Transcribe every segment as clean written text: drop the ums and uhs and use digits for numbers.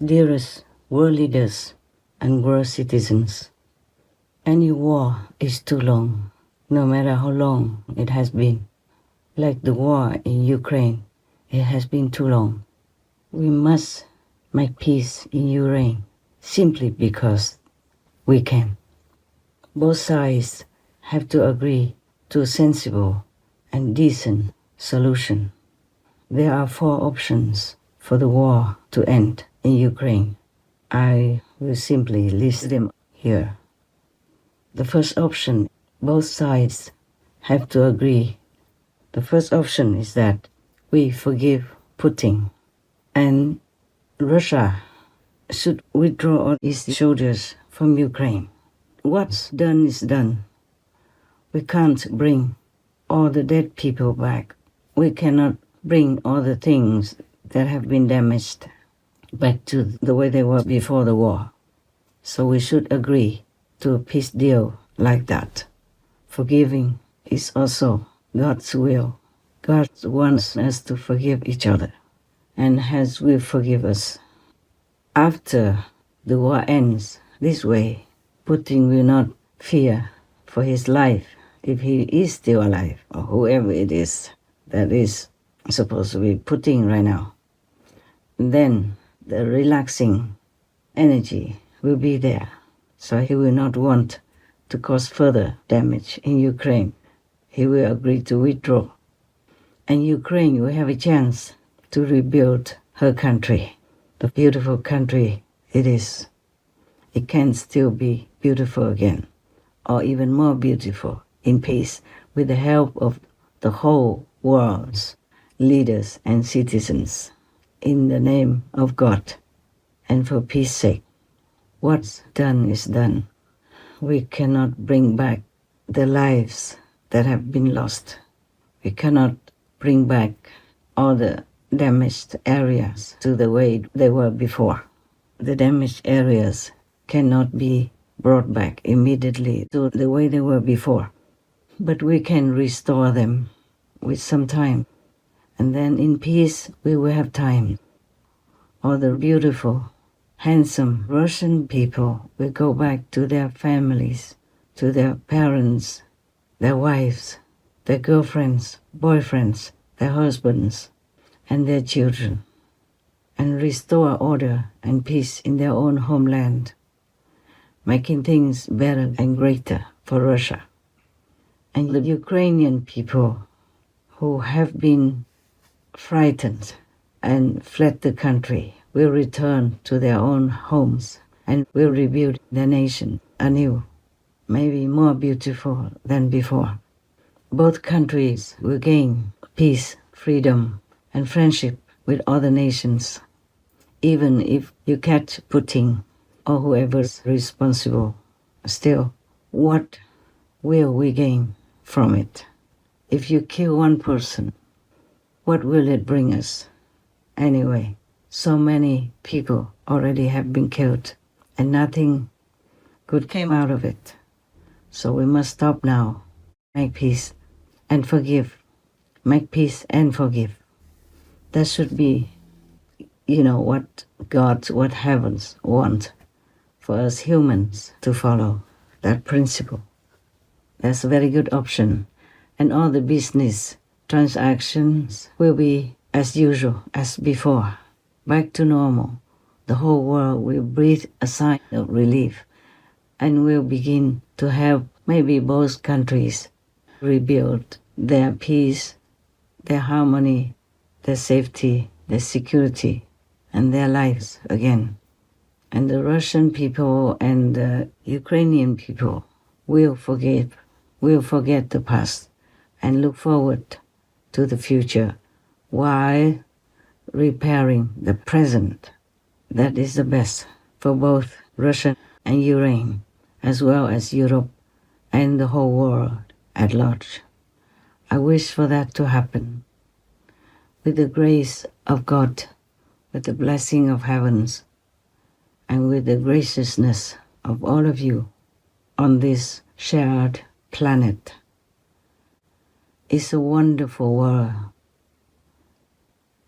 Dearest world leaders and world citizens, any war is too long, no matter how long it has been. Like the war in Ukraine, it has been too long. We must make peace in Ukraine simply because we can. Both sides have to agree to a sensible and decent solution. There are 4 options for the war to end in Ukraine. I will simply list them here. The first option, both sides have to agree. The first option is that we forgive Putin and Russia should withdraw all its soldiers from Ukraine. What's done is done. We can't bring all the dead people back. We cannot bring all the things that have been damaged back to the way they were before the war. So we should agree to a peace deal like that. Forgiving is also God's will. God wants us to forgive each other, and His will forgive us. After the war ends this way, Putin will not fear for his life if he is still alive, or whoever it is that is supposed to be Putin right now. Then the relaxing energy will be there, so he will not want to cause further damage in Ukraine. He will agree to withdraw. And Ukraine will have a chance to rebuild her country, the beautiful country it is. It can still be beautiful again, or even more beautiful in peace, with the help of the whole world's leaders and citizens, in the name of God and for peace sake. What's done is done. We cannot bring back the lives that have been lost. We cannot bring back all the damaged areas to the way they were before. The damaged areas cannot be brought back immediately to the way they were before. But we can restore them with some time. And then in peace we will have time. All the beautiful, handsome Russian people will go back to their families, to their parents, their wives, their girlfriends, boyfriends, their husbands, and their children, and restore order and peace in their own homeland, making things better and greater for Russia. And the Ukrainian people who have been frightened and fled the country will return to their own homes and will rebuild their nation anew, maybe more beautiful than before. Both countries will gain peace, freedom, and friendship with other nations, even if you catch Putin or whoever's responsible. Still, what will we gain from it? If you kill one person, what will it bring us? Anyway, so many people already have been killed, and nothing good came out of it. So we must stop now, make peace and forgive. Make peace and forgive. That should be, what God, what heavens want for us humans to follow, that principle. That's a very good option. And all the business transactions will be as usual, as before, back to normal. The whole world will breathe a sigh of relief and will begin to help maybe both countries rebuild their peace, their harmony, their safety, their security, and their lives again. And the Russian people and the Ukrainian people will forget the past and look forward to the future while repairing the present. That is the best for both Russia and Ukraine, as well as Europe and the whole world at large. I wish for that to happen. With the grace of God, with the blessing of heavens, and with the graciousness of all of you on this shared planet. It's a wonderful world.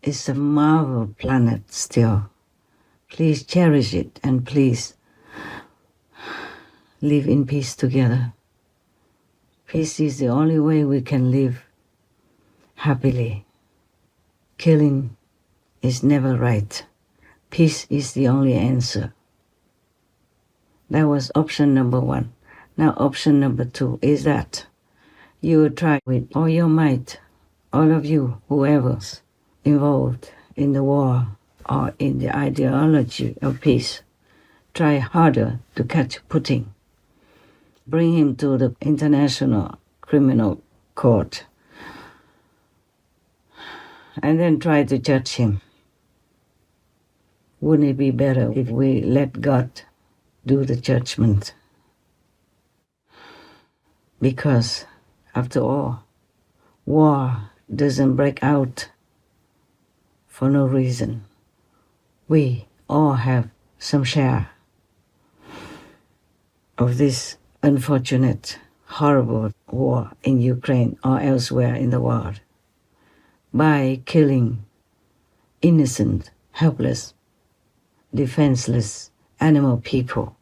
It's a marvel planet still, Please cherish it and please live in peace together. Peace is the only way we can live happily. Killing is never right. Peace is the only answer. That was option number 1. Now option number 2 is that you will try with all your might, all of you, whoever's involved in the war or in the ideology of peace, try harder to catch Putin. Bring him to the International Criminal Court and then try to judge him. Wouldn't it be better if we let God do the judgment? Because, after all, war doesn't break out for no reason. We all have some share of this unfortunate, horrible war in Ukraine or elsewhere in the world. By killing innocent, helpless, defenseless animal people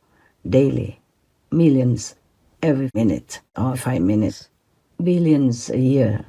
daily, millions every minute or 5 minutes, billions a year.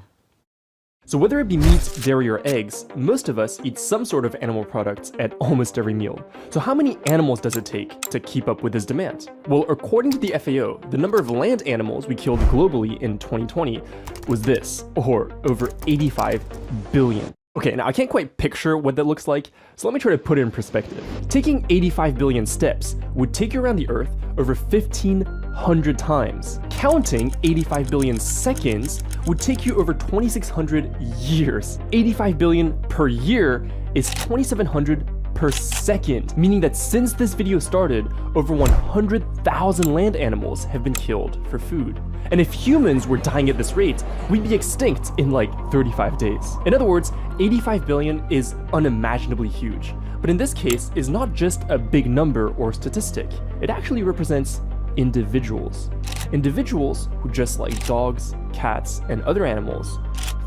So whether it be meat, dairy, or eggs, most of us eat some sort of animal products at almost every meal. So how many animals does it take to keep up with this demand? Well, according to the FAO, the number of land animals we killed globally in 2020 was this, or over 85 billion. Okay, now I can't quite picture what that looks like, so let me try to put it in perspective. Taking 85 billion steps would take you around the Earth over 1,500 times. Counting 85 billion seconds would take you over 2,600 years. 85 billion per year is 2,700 per second, meaning that since this video started, over 100,000 land animals have been killed for food. And if humans were dying at this rate, we'd be extinct in like 35 days. In other words, 85 billion is unimaginably huge. But in this case, is not just a big number or statistic. It actually represents individuals. Individuals who, just like dogs, cats, and other animals,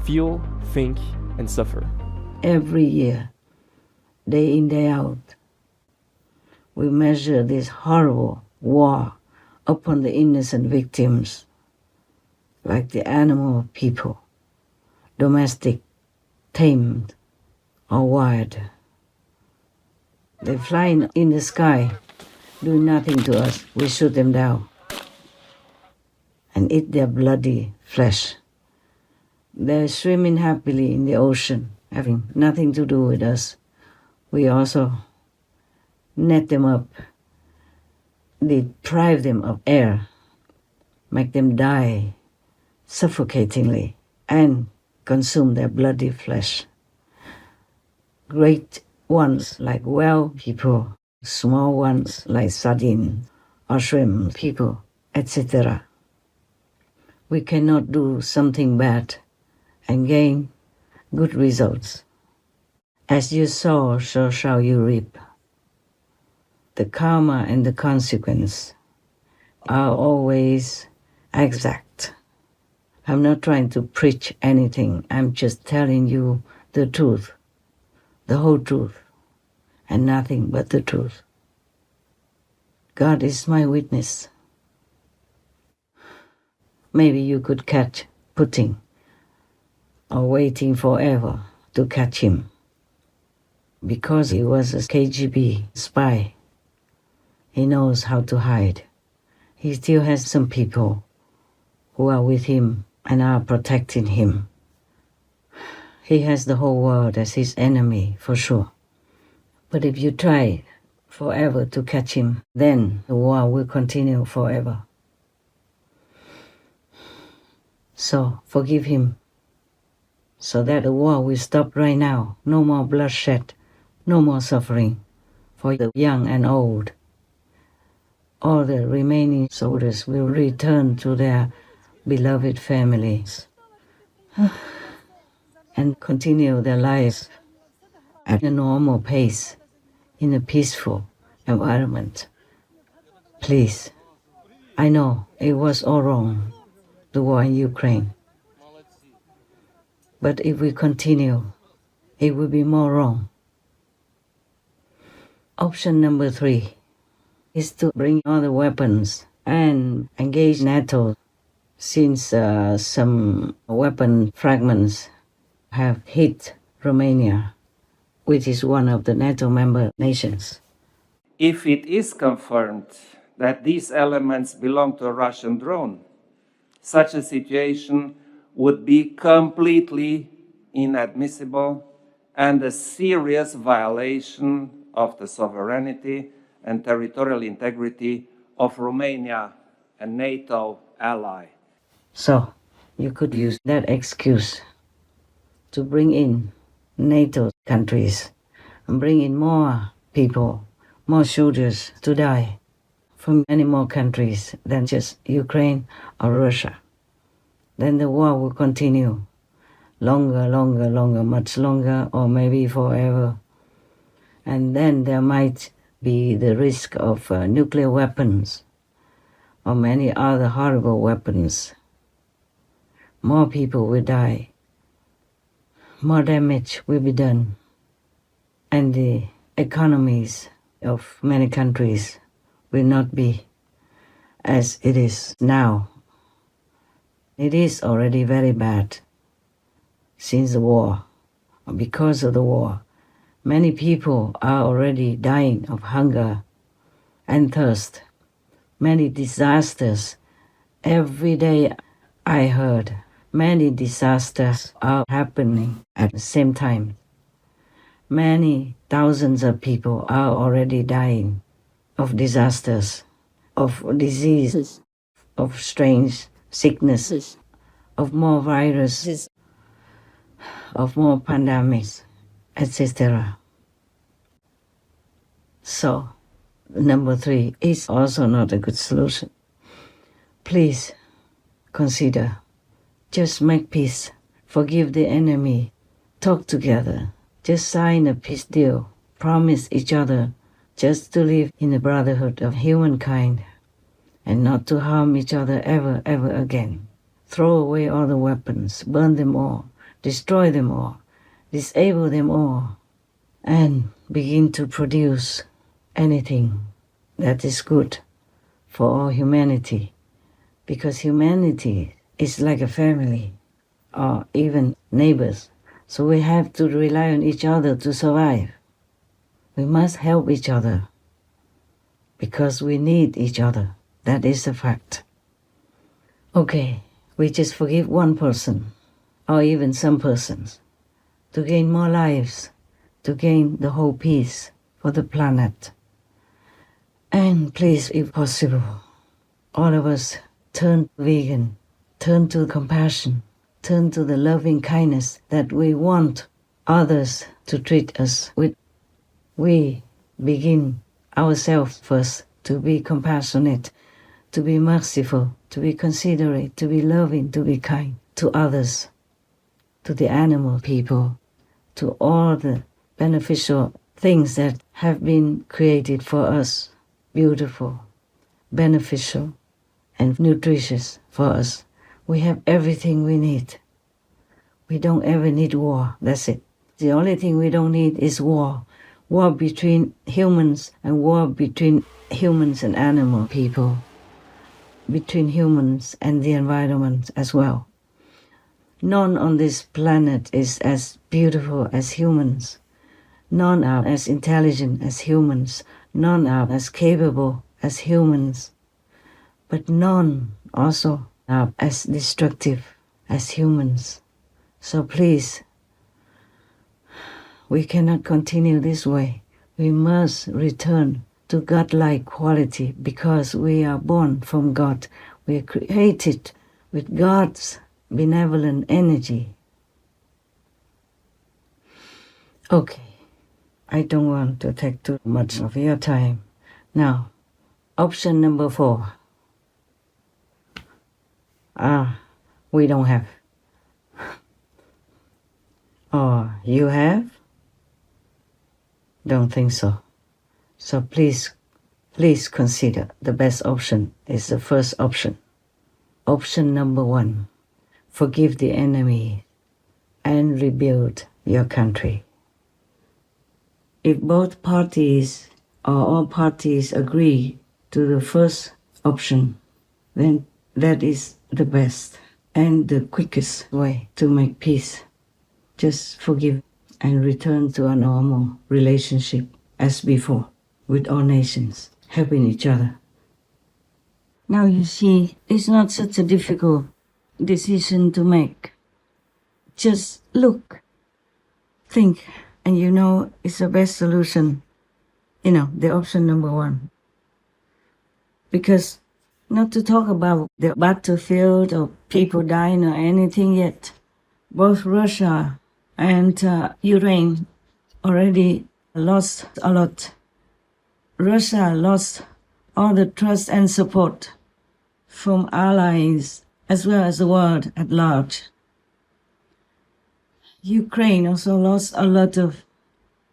feel, think, and suffer. Every year, day in, day out, we measure this horrible war upon the innocent victims, like the animal people, domestic, tamed, or wild. They fly in the sky, do nothing to us. We shoot them down and eat their bloody flesh. They're swimming happily in the ocean, having nothing to do with us. We also net them up, deprive them of air, make them die suffocatingly, and consume their bloody flesh. Great ones like whale people, small ones like sardine or shrimp people, etc. We cannot do something bad and gain good results. As you sow, so shall you reap. The karma and the consequence are always exact. I'm not trying to preach anything. I'm just telling you the truth, the whole truth, and nothing but the truth. God is my witness. Maybe you could catch Putin, or waiting forever to catch him, because he was a KGB spy. He knows how to hide. He still has some people who are with him and are protecting him. He has the whole world as his enemy, for sure. But if you try forever to catch him, then the war will continue forever. So forgive him, so that the war will stop right now. No more bloodshed, no more suffering for the young and old. All the remaining soldiers will return to their beloved families and continue their lives at a normal pace in a peaceful environment. Please, I know it was all wrong, the war in Ukraine. But if we continue, it will be more wrong. Option number 3 is to bring all the weapons and engage NATO, since some weapon fragments have hit Romania, which is one of the NATO member nations. If it is confirmed that these elements belong to a Russian drone, such a situation would be completely inadmissible and a serious violation of the sovereignty and territorial integrity of Romania, a NATO ally. So, you could use that excuse to bring in NATO countries and bring in more people, more soldiers to die from many more countries than just Ukraine or Russia. Then the war will continue longer, much longer, or maybe forever. And then there might be the risk of nuclear weapons or many other horrible weapons. More people will die. More damage will be done. And the economies of many countries will not be as it is now. It is already very bad since the war, or because of the war. Many people are already dying of hunger and thirst. Many disasters. Every day I heard many disasters are happening at the same time. Many thousands of people are already dying of disasters, of diseases, of strange sicknesses, of more viruses, of more pandemics, etc. So, number 3 is also not a good solution. Please consider, just make peace, forgive the enemy, talk together, just sign a peace deal, promise each other just to live in the brotherhood of humankind and not to harm each other ever again. Throw away all the weapons, burn them all, destroy them all, disable them all, and begin to produce anything that is good for all humanity, because humanity is like a family or even neighbors. So we have to rely on each other to survive. We must help each other because we need each other. That is a fact. Okay, we just forgive one person or even some persons to gain more lives, to gain the whole peace for the planet. And please, if possible, all of us turn vegan, turn to compassion, turn to the loving kindness that we want others to treat us with. We begin ourselves first to be compassionate, to be merciful, to be considerate, to be loving, to be kind to others, to the animal people, to all the beneficial things that have been created for us, beautiful, beneficial, and nutritious for us. We have everything we need. We don't ever need war, that's it. The only thing we don't need is war. War between humans and war between humans and animal people, between humans and the environment as well. None on this planet is as beautiful as humans. None are as intelligent as humans. None are as capable as humans. But none also are as destructive as humans. So please, we cannot continue this way. We must return to God-like quality because we are born from God. We are created with God's benevolent energy. Okay, I don't want to take too much of your time. Now, option number 4. We don't have. Or you have? Don't think so. So please consider the best option is the first option. Option number 1, forgive the enemy and rebuild your country. If both parties or all parties agree to the first option, then that is the best and the quickest way to make peace. Just forgive and return to a normal relationship as before with all nations, helping each other. Now you see, it's not such a difficult decision to make. Just look, think, and you know it's the best solution. The option number one. Because not to talk about the battlefield or people dying or anything yet, both Russia and Ukraine already lost a lot. Russia lost all the trust and support from allies as well as the world at large. Ukraine also lost a lot of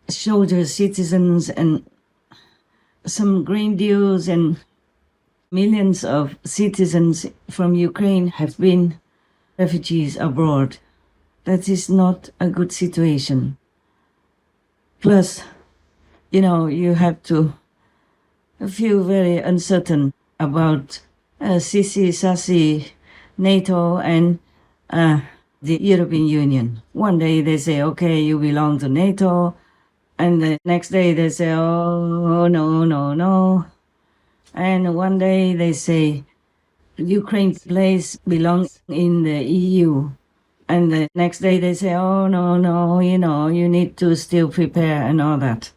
soldiers, citizens, and some grain deals, and millions of citizens from Ukraine have been refugees abroad. That is not a good situation. Plus, you have to feel very uncertain about Sisi, Sasi, NATO, and the European Union. One day they say, okay, you belong to NATO, and the next day they say, oh, no. And one day they say, Ukraine's place belongs in the EU. And the next day they say, oh, no, you need to still prepare and all that.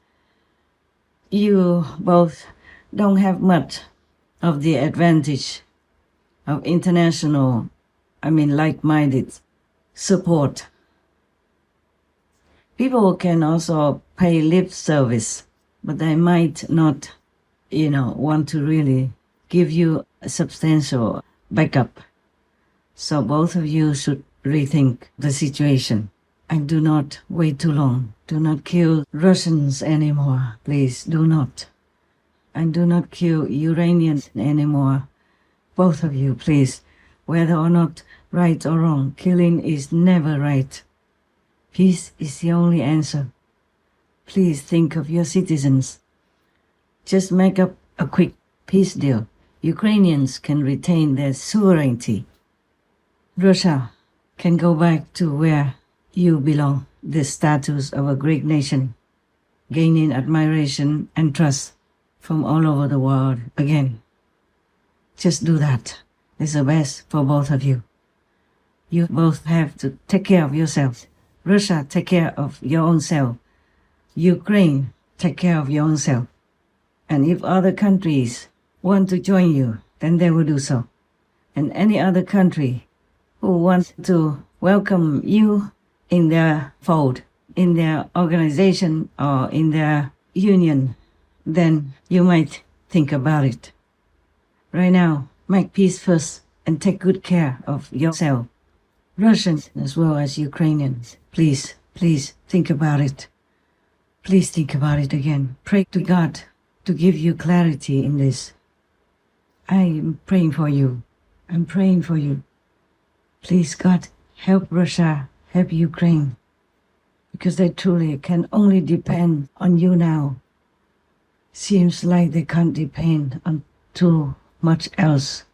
You both don't have much of the advantage of international, like-minded support. People can also pay lip service, but they might not, want to really give you a substantial backup. So both of you should rethink the situation and do not wait too long. Do not kill Russians anymore, please, do not. And do not kill Iranians anymore. Both of you, please. Whether or not right or wrong, killing is never right. Peace is the only answer. Please think of your citizens. Just make up a quick peace deal. Ukrainians can retain their sovereignty. Russia can go back to where you belong, the status of a great nation, gaining admiration and trust from all over the world again. Just do that. It's the best for both of you. You both have to take care of yourselves. Russia, take care of your own self. Ukraine, take care of your own self. And if other countries want to join you, then they will do so. And any other country who wants to welcome you in their fold, in their organization, or in their union, then you might think about it. Right now, make peace first and take good care of yourself. Russians as well as Ukrainians, please think about it. Please think about it again. Pray to God to give you clarity in this. I am praying for you. I'm praying for you. Please, God, help Russia, help Ukraine, because they truly can only depend on you now. Seems like they can't depend on too much else.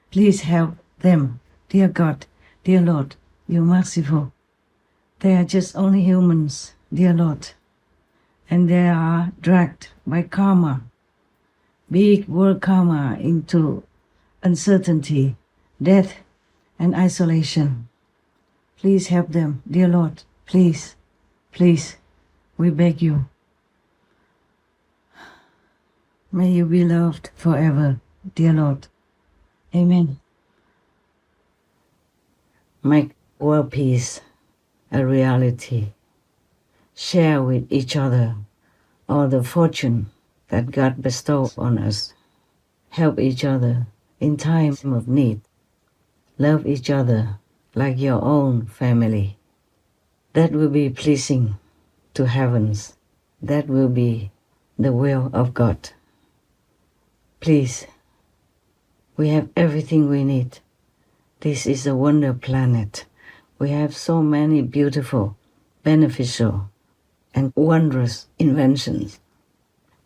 Please help them, dear God, dear Lord, you're merciful. They are just only humans, dear Lord, and they are dragged by karma, big world karma, into uncertainty, death, and isolation. Please help them, dear Lord, please, we beg you. May you be loved forever, dear Lord. Amen. Make world peace a reality. Share with each other all the fortune that God bestowed on us. Help each other in time of need. Love each other like your own family. That will be pleasing to heavens. That will be the will of God. Please, we have everything we need. This is a wonder planet. We have so many beautiful, beneficial, and wondrous inventions.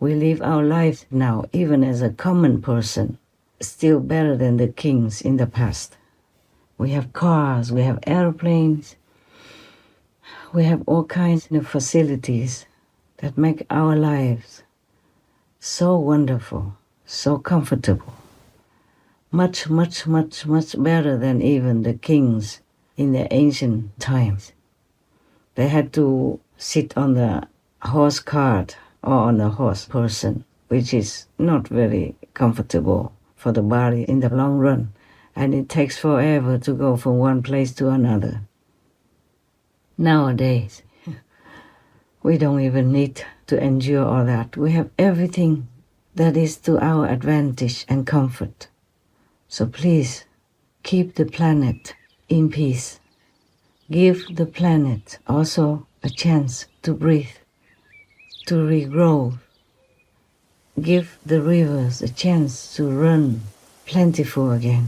We live our life now, even as a common person, still better than the kings in the past. We have cars, we have airplanes, we have all kinds of facilities that make our lives so wonderful, so comfortable. Much, much, much, much better than even the kings in the ancient times. They had to sit on the horse cart or on a horse person, which is not very comfortable for the body in the long run, and it takes forever to go from one place to another. Nowadays, we don't even need to endure all that. We have everything that is to our advantage and comfort. So please, keep the planet in peace. Give the planet also a chance to breathe, to regrow. Give the rivers a chance to run plentiful again.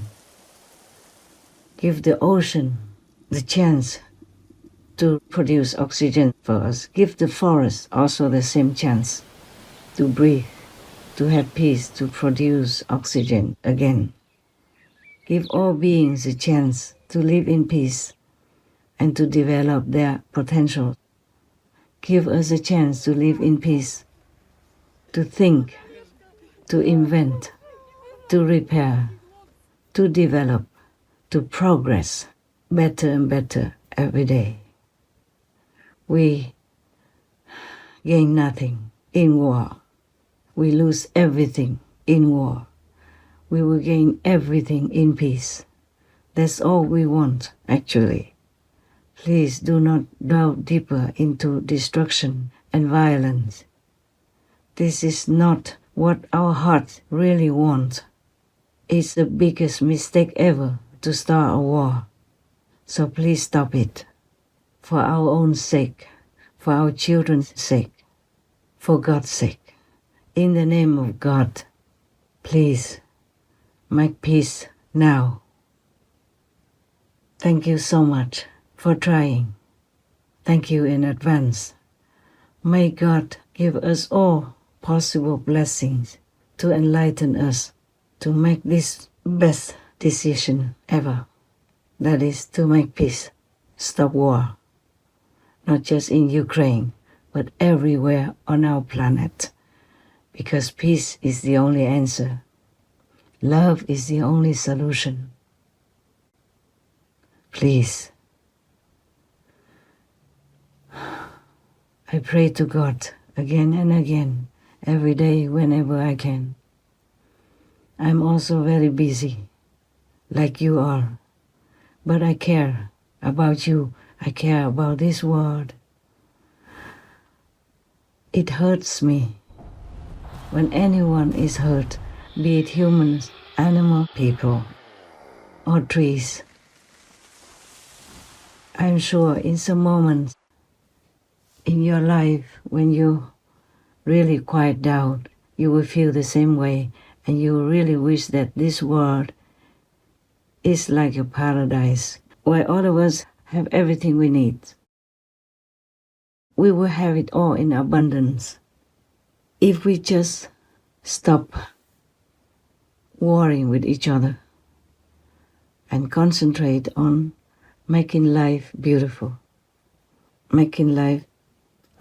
Give the ocean the chance to produce oxygen for us. Give the forest also the same chance to breathe, to have peace, to produce oxygen again. Give all beings a chance to live in peace and to develop their potential. Give us a chance to live in peace, to think, to invent, to repair, to develop, to progress better and better every day. We gain nothing in war. We lose everything in war. We will gain everything in peace. That's all we want, actually. Please do not delve deeper into destruction and violence. This is not what our hearts really want. It's the biggest mistake ever to start a war. So please stop it. For our own sake, for our children's sake, for God's sake. In the name of God, please make peace now. Thank you so much for trying. Thank you in advance. May God give us all possible blessings to enlighten us to make this best decision ever. That is to make peace, stop war. Not just in Ukraine, but everywhere on our planet. Because peace is the only answer. Love is the only solution. Please. I pray to God again and again, every day whenever I can. I'm also very busy, like you are. But I care about you. I care about this world. It hurts me when anyone is hurt, be it humans, animal, people, or trees. I'm sure in some moments in your life when you really quiet down, you will feel the same way, and you will really wish that this world is like a paradise where all of us have everything we need. We will have it all in abundance if we just stop warring with each other and concentrate on making life beautiful, making life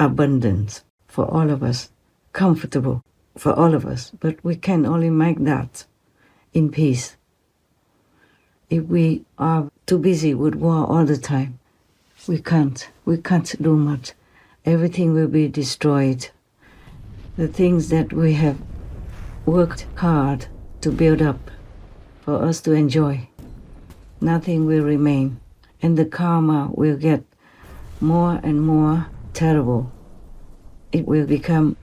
abundant for all of us, comfortable for all of us. But we can only make that in peace. If we are too busy with war all the time, we can't do much. Everything will be destroyed. The things that we have worked hard to build up for us to enjoy, nothing will remain. And the karma will get more and more terrible. It will become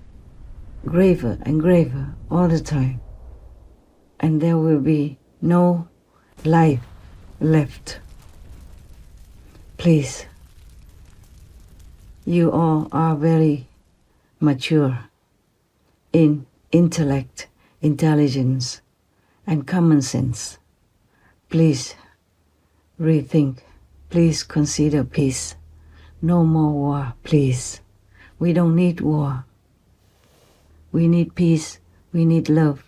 graver and graver all the time. And there will be no life left. Please, you all are very mature in intellect, intelligence, and common sense. Please rethink. Please consider peace. No more war, please. We don't need war. We need peace. We need love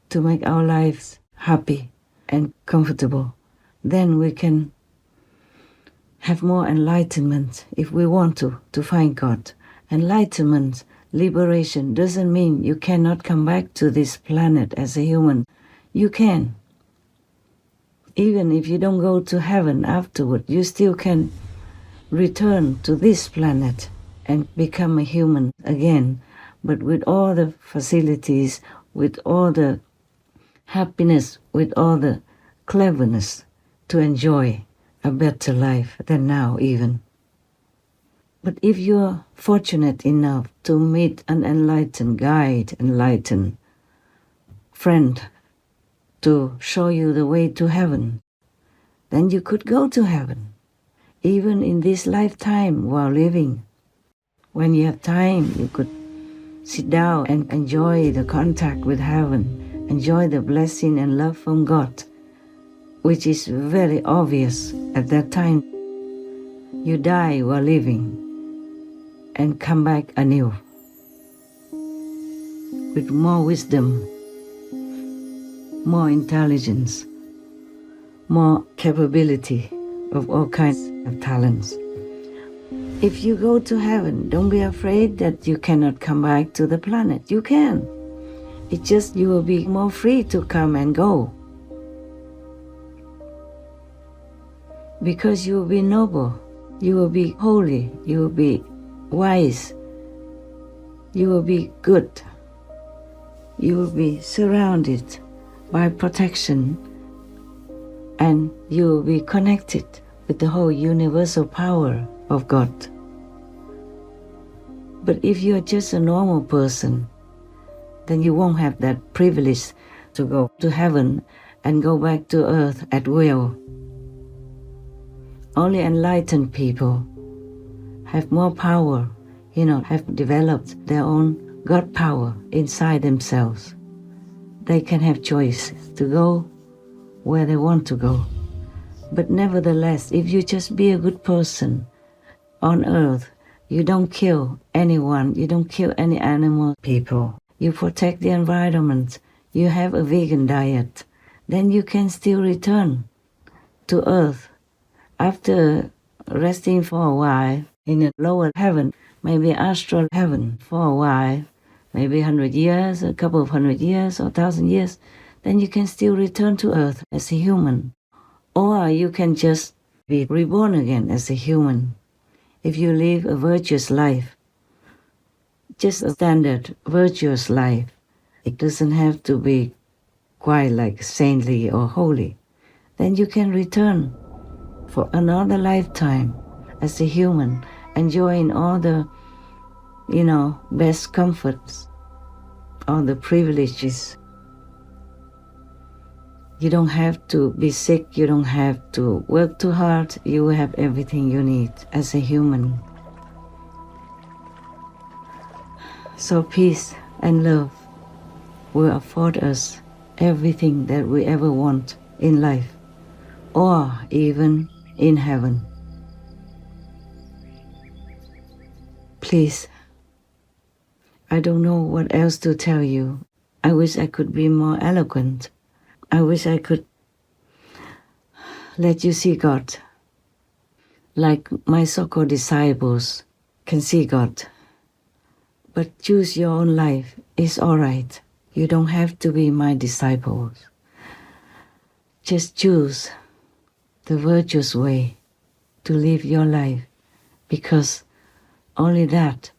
to make our lives happy and comfortable. Then we can have more enlightenment if we want to find God. Enlightenment, liberation doesn't mean you cannot come back to this planet as a human. You can. Even if you don't go to heaven afterward, you still can return to this planet and become a human again, but with all the facilities, with all the happiness, with all the cleverness to enjoy a better life than now even. But if you're fortunate enough to meet an enlightened guide, enlightened friend to show you the way to heaven, then you could go to heaven, even in this lifetime while living. When you have time, you could sit down and enjoy the contact with heaven, enjoy the blessing and love from God, which is very obvious at that time. You die while living and come back anew with more wisdom, more intelligence, more capability of all kinds of talents. If you go to heaven, don't be afraid that you cannot come back to the planet. You can. It's just you will be more free to come and go. Because you will be noble, you will be holy, you will be wise, you will be good, you will be surrounded by protection, and you will be connected with the whole universal power of God. But if you are just a normal person, then you won't have that privilege to go to heaven and go back to earth at will. Only enlightened people have more power, have developed their own God power inside themselves. They can have choice to go where they want to go. But nevertheless, if you just be a good person on earth, you don't kill anyone, you don't kill any animal people, you protect the environment, you have a vegan diet, then you can still return to earth after resting for a while in a lower heaven, maybe astral heaven for a while, maybe 100 years, a couple of 100 years or 1,000 years, then you can still return to earth as a human. Or you can just be reborn again as a human. If you live a virtuous life, just a standard virtuous life, it doesn't have to be quite like saintly or holy, then you can return for another lifetime as a human, enjoying all the, best comforts, all the privileges. You don't have to be sick, you don't have to work too hard, you will have everything you need as a human. So peace and love will afford us everything that we ever want in life, or even in heaven. Please, I don't know what else to tell you. I wish I could be more eloquent. I wish I could let you see God like my so-called disciples can see God. But choose your own life. It's all right. You don't have to be my disciples. Just choose the virtuous way to live your life, because only that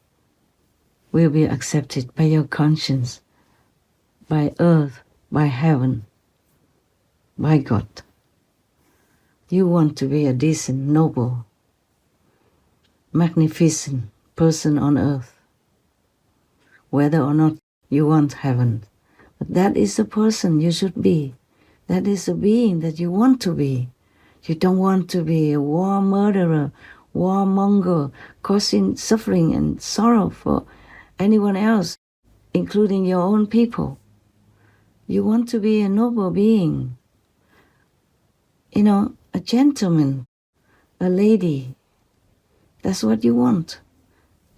will be accepted by your conscience, by earth, by heaven, by God. You want to be a decent, noble, magnificent person on earth, whether or not you want heaven. But that is the person you should be. That is the being that you want to be. You don't want to be a war murderer, warmonger, causing suffering and sorrow for anyone else, including your own people. You want to be a noble being, a gentleman, a lady. That's what you want,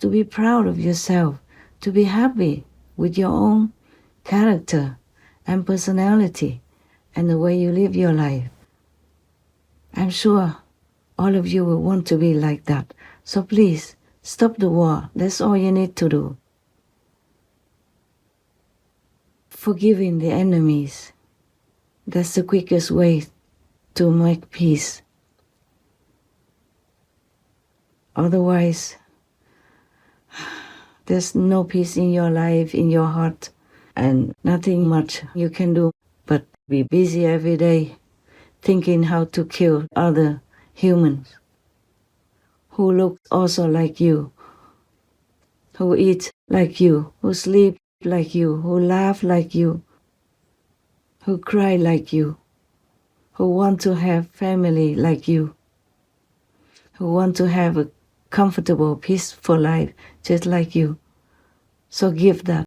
to be proud of yourself, to be happy with your own character and personality and the way you live your life. I'm sure all of you will want to be like that. So please, stop the war. That's all you need to do. Forgiving the enemies. That's the quickest way to make peace. Otherwise, there's no peace in your life, in your heart, and nothing much you can do but be busy every day thinking how to kill other humans who look also like you, who eat like you, who sleep like you, who laugh like you, who cry like you, who want to have family like you, who want to have a comfortable, peaceful life just like you. So give that.